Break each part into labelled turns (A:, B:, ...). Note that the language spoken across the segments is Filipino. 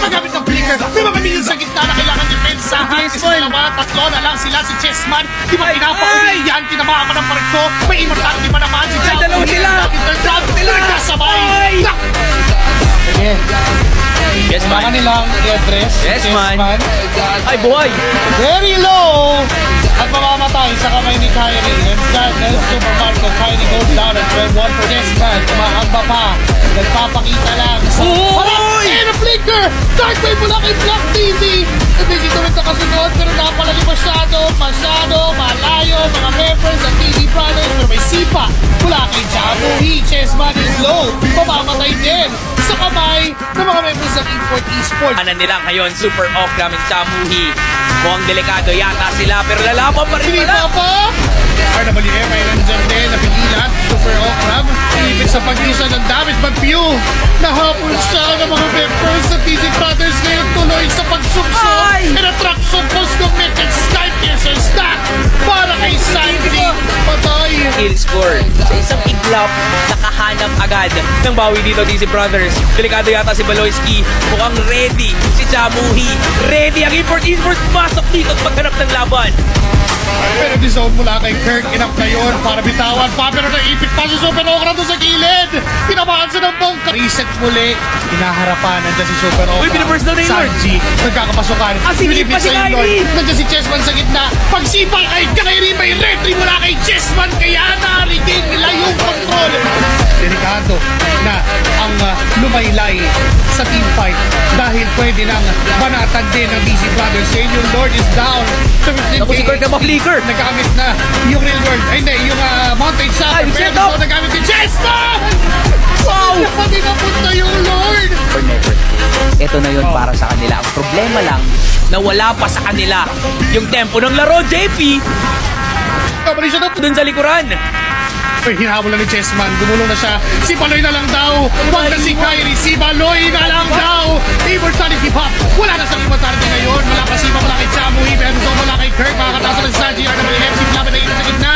A: Gumagamit ng flicker. May mga minions sa gitna na kailangan depensahan. Kasi dalawa, tatlo na lang sila si Chessman. Di ba pinapauwi yan? Tinamaan pa ng parito. May immortality pa naman si Jao.
B: dalawa sila.
A: Nagkasabay.
B: Yes, man.
A: Kailangan nilang i-address.
B: Yes, man. Ay, buhay.
A: Very low. At mamamatay sa kamay ni Kyrie. And that is Super Marco. Kyrie goes down at 12-1 for Chessman. Tumahamba pa. Nagpapakita lang sa...
B: Uy!
A: And a flicker! Dark Wave mula kay Black TV! Hindi dito rin nakasunod pero napalagi masyado, malayo, mga members ng TV Brothers pero may sipa mula kay Jamuhi. Chessman is low, mamamatay din sa kamay ng mga members ng Import Esports.
B: Anan nila ngayon, super off gamit Jamuhi. Mukhang delikado yata sila pero lalaban pa rin
A: Hindi
B: pala.
A: pa pa! RWM ay nandyan din, napigilan, super off-ram, ibig sa pag-isa ng damage, but Pew, nahapon siya ng mga members sa TG Brothers ngayon tuloy sa pagsukso, and attraction post committed, Skype Piercer stack, para kay Sandy, patay.
B: Kill score. Sa isang iglap, nakahanap agad ng bawi dito DC Brothers. Delikado yata si Baloyski. Mukhang ready si Jamuhi. Ready ang Import Esports. Pasok dito at maghanap ng laban.
A: Pero dissolve mula kay Kirk, enough na yun para bitawan pa, pero naipit pa si Super Okra doon sa gilid. Tinamaan siya ng bangka. Reset muli, hinaharapan, nandiyan si Super Okra.
B: Uy, biniburst daw na yung Lord.
A: Sanji, nagkakapasukan.
B: Sinip pa si Kyrie.
A: Nandiyan si Chessman sa gitna. Pagsipal kay Kyrie, may retry mula kay Chessman, kaya narinig nila yung control. Delikado na ang lumaylay sa teamfight dahil pwede nang banatan din ng DC Brothers. Yun yung Lord is down.
B: Ako si Kirk na ma-flicker.
A: Nagamit na yung real world. Ay, hindi, yung mountain shot.
B: Ay,
A: Pero
B: set up.
A: nagamit ni Chessman!
B: Wow!
A: Pati napunta yung Lord!
B: Or never. Ito na yun para sa kanila. Ang problema lang na wala pa sa kanila yung tempo ng laro, JP.
A: Kamali siya na.
B: Dun sa likuran.
A: Ay, hinahabol na ni Chessman. Gumulong na siya. Si Baloy na lang daw. Huwag na si Kyrie. Si Baloy na lang daw. Immortality pop. Wala na sa immortality ngayon. Wala pa si mula kay Jamuhi. Pero so mula kay Kirk. Makakataas na sa Sanji. RWM. Si Flamin na ito sa gitna.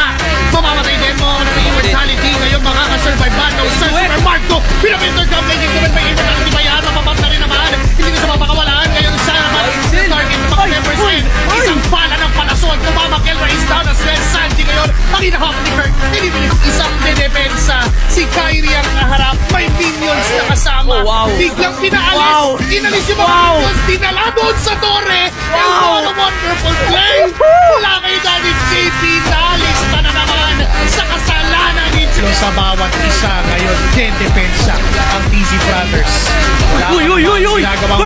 A: Mamamatay din mo ng immortality. Ngayon makakasurvive ba? No, Sir Super Marco. Pinapintercom. Legend ko may immortality ba yan? Mamamat na rin naman. Hindi na siya mapakawalaan. Ngayon siya naman. Sa target ng mga members din. Isang pala ng palason. Kumamakel. Raise down as well. Sanji ngayon. Ang inahap ni Kirk. Hindi isang dedepensa. Si Kyrie ang naharap. May minions na kasama.
B: Oh, wow.
A: Biglang pinaalis.
B: Wow.
A: Inalis yung mga minions. Dinala doon sa torre.
B: Wow.
A: And what a wonderful play. Mula kay Danny JP. Nalista na naman sa kasalanan ni sa bawat isa ngayon. Dedepensa ang TZ Brothers. Wala
B: Uy, uy, uy, uy.
A: ginagawang